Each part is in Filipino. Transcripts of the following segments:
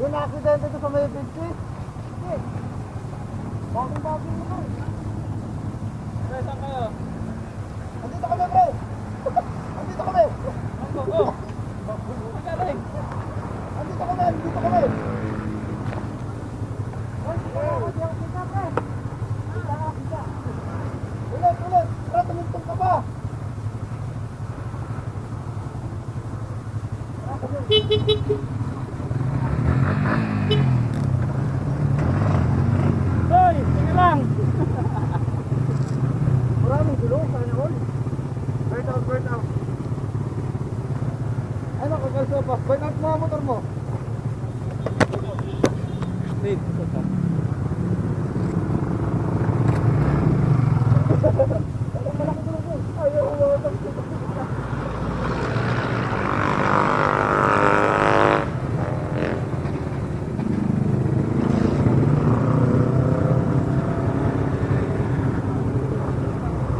May na-accident ito sa may 50? Hindi. Bagong-bagong naman. Pre, saan kayo? Andito kami, pre! Andito kami! Go, go! Magaling! Andito kami! Andito kami! Ulit! Ulit! Tara, tumintong ka pa! Hoy! Sige lang! Maraming gulo, sana all. Burn out, burn out. Ano, kakalso pa? Burn out na motor mo. Wait, Ayaw, umawatak.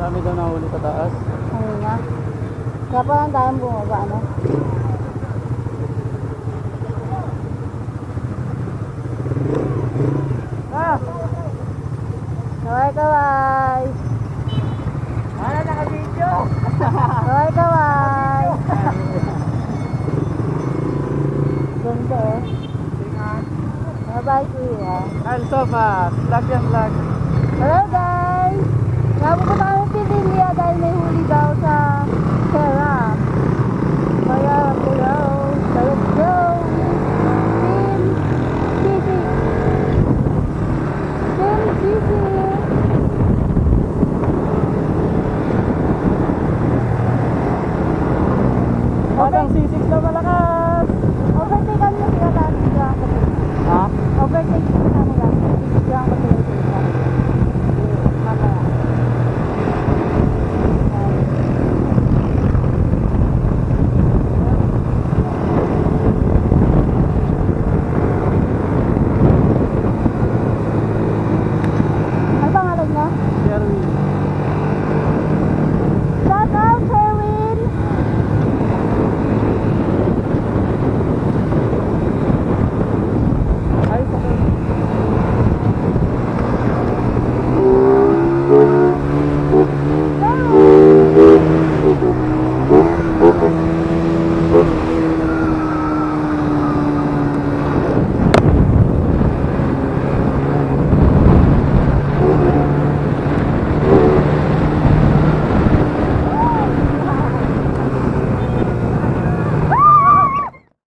dami daw nahuli sa taas. Ano na? Kaya pa lang tayong bumaba, ano? Kaway! Ano, naka-video? Kaway! Ganda eh. Bye-bye kuya. Also pa, vlog yan vlog. Hello guys! Napunta kami Pililia dahil may huli daw sa